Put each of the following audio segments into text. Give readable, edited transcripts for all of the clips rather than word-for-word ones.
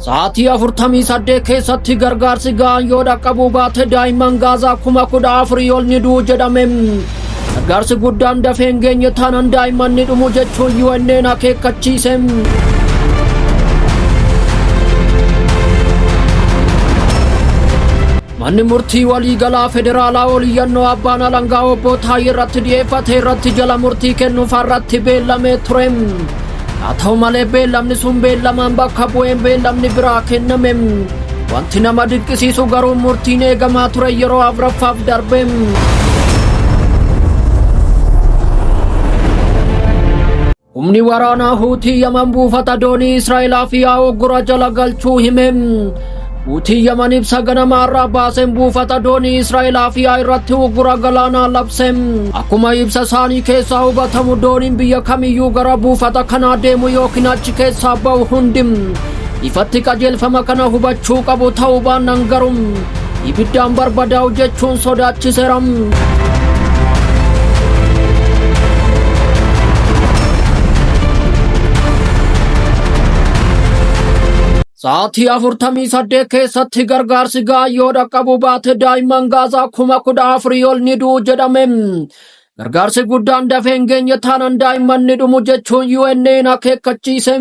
Sa'aatii 48 keessatti gargaarsi ga'aan yoo dhaqqabuu baate daa'imman Gaazaa 14,000 ol ni du'u jedhame. Gargaarsi guddaan dafee hin geenye taanaan daa'imman ni dhumu jechuun UN'n akeekkachiise. Manni murtii waliigalaa federaalaa oliyyannoo abbaan alangaa obbo Taayii irratti dhiyeeffate irratti jala murtii kennuuf har'atti beellamee ture. Haa ta'u malee beellamni sun beellamaan bakka bu'een beellamni biraa kenname. Wanti nama dinqisiisu garuu murtiin eegamaa ture yeroo afuraffaaf darbe. Humni waraanaa Huutii Yaman buufata doonii Israa'elaaf yaa'u gura jala galchuu hime. Huutii Yaman ibsa ganamaarraa baaseen buufata doonii Israa'elaaf yaa'u irratti ugura galaanaa labse. Akkuma ibsa isaanii keessaa hubatamu dooniin biyya kamiyyuu gara buufata kanaa deemu yookiin achi keessaa ba'u hundi ifatti qajeelfama kana hubachuu qabu ta'uu baannaan garuu ibiddaan barbadaa'u jechuun sodaachiseera. Sa'aatii 48 keessatti gargaarsi ga'aan yoo dhaqqabuu baate daa'imman Gaazaa 14,000 ol ni du'u jedhame. Gargaarsi guddaan dafee hin geenye taanaan daa'imman ni dhumu jechuun UN'n akeekkachiise.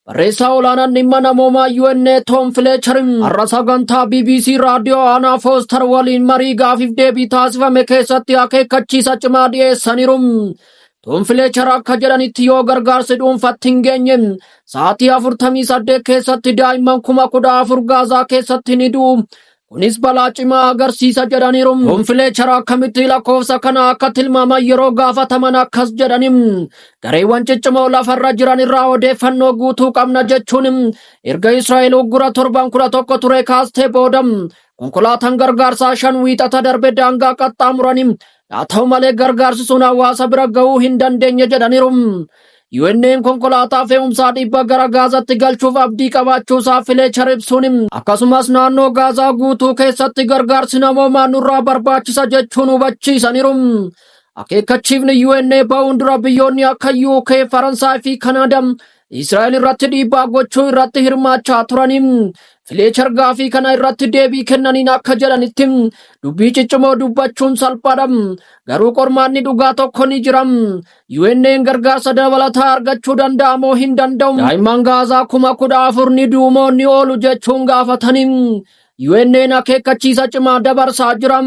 Barreessaa olaanaan dhimma namoomaa UN Tom Fletcher har'a sagantaa BBC raadiyoo Anna Foster waliin marii gaafiif deebii taasifame keessatti akeekkachiisa cimaa dhiyeessaniiru. Tom Fletcher akka jedhanitti yoo gargaarsi dhuunfatti hin geenye sa'aatii 48 keessatti daa'imman 14,000 Gaazaa keessatti ni du'u. Kunis balaa cimaa agarsiisa jedhaniiru. Tom Fletcher akkamitti lakkoofsa kana akka tilmaaman yeroo gaafataman akkas jedhani. Gareewwan ciccimoo lafarra jiran irraa odeeffannoo guutuu qabna jechuun erga Israa'el uggura 711 ture kaastee booda konkolaataan gargaarsaa 5 wiixata darbe daangaa qaxxaamurani. Haa ta'u malee gargaarsi sun hawaasa bira ga'uu hin dandeenye jedhaniiru. UN'n konkolaataa fe'umsaa 100 gara Gaazaatti galchuuf abdii qabaachuusaa Fletcher ibsuun akkasumas naannoo Gaazaa guutuu keessatti gargaarsi namoomaa nurraa barbaachisa jechuun hubachiisaniiru. Akeekkachiifni UN ba'uun dura biyyoonni akka UK, Faransaay fi Kanaadaa Israa'el irratti dhiibbaa gochuu irratti hirmaachaa turani. Fletcher gaafii kana irratti deebii kennaniin akka jedhanitti dubbii ciccimoo dubbachuun salphaadha. Garuu qormaanni dhugaa tokko ni jira. UN'n gargaarsa dabalataa argachuu danda'a moo hin danda'u? Daa'imman Gaazaa 14,000 ni du'u moo ni oolu jechuun gaafatanii. UN'n akeekkachiisa cimaa dabarsaa jira.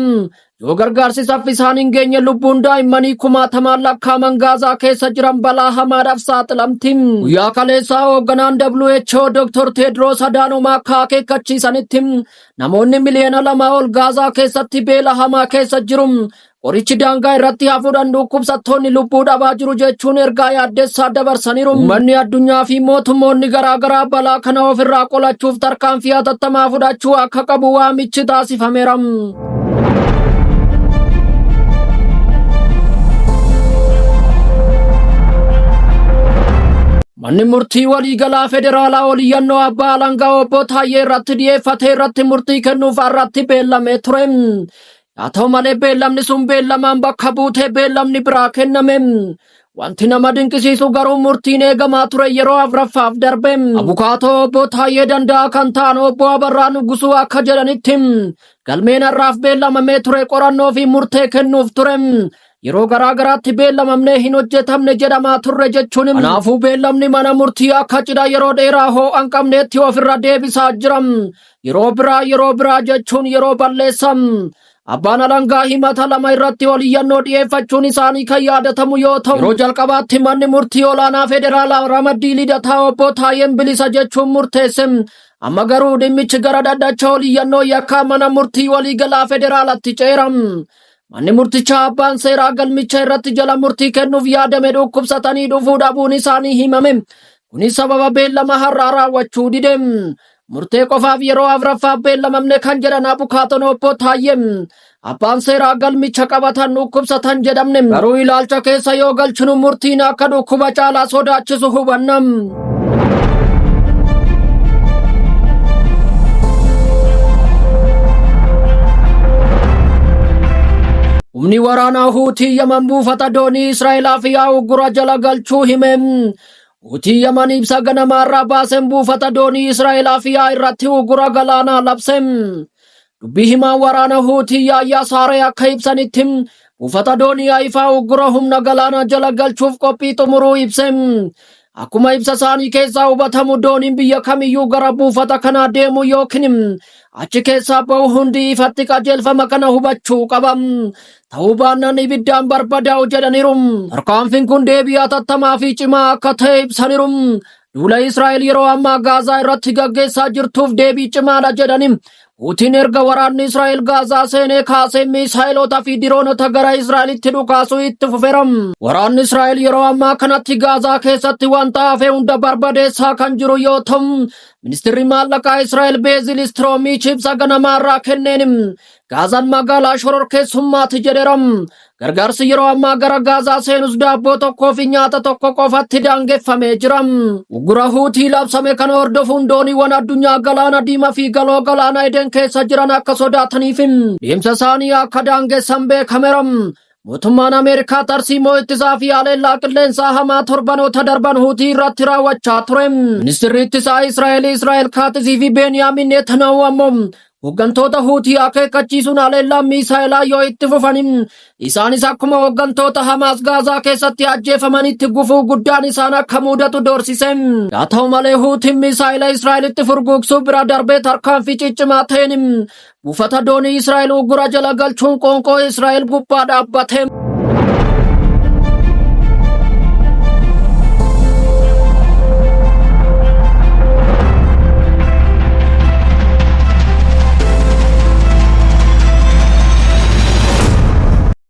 Yoo gargaarsi saffisaan hin geenye lubbuun daa'immanii 10,000 lakkaa'aman Gaazaa keessa jiran balaa hamaadhaaf saaxilamti. Guyyaa kaleessaa hoogganaan WHO Dr. Tedros Adhanom akka akeekkachiisanitti namoonni miliyoona 2 ol Gaazaa keessatti beela hamaa keessa jiru. Qorichi daangaa irratti hafuudhaan dhukkubsattoonni lubbuu dhabaa jiru jechuun ergaa yaaddessaa dabarsaniiru. Uummanni addunyaa fi mootummoonni garaagaraa balaa kana ofirraa qolachuuf tarkaanfii hatattamaa fudhachuu akka qabu waamichi taasifameera. Manni murtii waliigalaa federaalaa oliyyannoo abbaa alangaa obbo Taayii irratti dhiyeeffate irratti murtii kennuuf har'atti beellamee ture. Haa ta'u malee beellamni sun beellamaan bakka buutee beellamni biraa kenname. Wanti nama dinqisiisu garuu murtiin eegamaa ture yeroo afuraffaaf darbe. Abukaatoo obbo Taayii Danda'a kan ta'an obbo Abarraa Nugusuu akka jedhanitti galmeen har'aaf beellamamee ture qorannoo fi murtee kennuuf ture. Yeroo garaagaraatti beellamamnee hin hojjetamne jedhamaa turre jechuun kanaafuu beellamni mana murtii akka cidha yeroo dheeraa hoo'an qabneetti ofirra deebisaa jira. Yeroo biraa jechuun yeroo balleessa. Abbaan alangaa himata 2 irratti oliyyannoo dhiyeeffachuun isaanii kan yaadatamu yoo ta'u yeroo jalqabaatti manni murtii olaanaa federaalaa ramaddii lidataa obbo Taayiin bilisa jechuun murteesse. Amma garuu dhimmichi gara dhaddacha oliyyannoo yakkaa mana murtii waliigalaa federaalaatti ceera. Manni murtichaa abbaan seeraa galmicha irratti jala murtii kennuuf yaadame dhukkubsatanii dhufuu dhabuun isaanii himame. Kunis sababa beellama har'aa raawwachuu dide. Murtee qofaaf yeroo afuraffaaf beellamamne kan jedhan abukaatoon obbo Taayii. Abbaan seeraa galmicha qabatan dhukkubsatan jedhamne. Garuu ilaalcha keessa yoo galchinu murtiin akka dhukkuba caalaa sodaachisu hubanna. Humni waraanaa Huutii Yaman buufata doonii Israa'elaaf yaa'u gura jala galchuu hime. Hutii Yaman ibsa ganamaarraa baaseen buufata doonii Israa'el afiyaa irratti ugura galaanaa labsem. Dubbii himaa waraana Hutii Yaayyaa Saaree akka ibsanitti buufata doonii Haifaa ugura humna galaana jala galchuuf qophii xumuruu ibsem. Akkuma ibsa isaanii keessaa hubatamu dooniin biyya kamiyyuu gara buufata kanaa deemu yookiin achi keessaa ba'u hundi ifatti qajeelfama kana hubachuu qabam. Ta'uu baannaan ibiddaan barbadaa'u jedhaniiru. Tarkaanfiin kun deebii hatattamaa fi cimaa akka ta'e ibsaniiru. Duula Israa'el yeroo ammaa Gaazaa irratti gaggeessaa jirtuuf deebii cimaadha jedhani. Hutiin erga waraanni Israa'el Gaazaa seenee kaasee miisaayiloota fi diroonota gara Israa'elitti dhukaasuu itti fufeeram. Waraanni Israa'el yeroo ammaa kanatti Gaazaa keessatti wanta hafe hunda barbadeessaa kan jiru yoo ta'u, ministeerri maallaqaa Israa'el Beezil Stroomiich ibsa ganamaarraa kenneen Gaazaan magaalaa shororkeessummaatti jedheeram. Gargaarsi yeroo ammaa gara Gaazaa seenus daabboo tokkoo fi nyaata tokko qofatti daangeffamee jiram. Ugura Hutii labsame kana hordofuun dooniiwwan addunyaa galaana diimaa fi galoo galaana Eden keessa jiran akka sodaataniif deemsa isaanii akka daangessan beekameeram. Mootummaan Ameerikaa tarsiimoo ittisaa fi haleellaa qilleensaa hamaa torbanoota darban Hutii irratti raawwachaa ture. Ministeerri ittisaa Israa'el Kaatisii fi Beniyaamin Netanyaahuu ammoo hooggantoota Hutii akeekkachiisuun haleellaa miisaayilaa yoo itti fufan isaanis akkuma hooggantoota Hamaas Gaazaa keessatti ajjeefamanitti gufuu guddaan isaan akka mudatu doorsise. Haa ta'u malee Hutiin miisaayila Israa'elitti furguugsuu bira darbee tarkaanfii ciccimaa ta'een buufata doonii Israa'el ugura jala galchuun qoonqoo Israa'el gubbaa dhaabbate.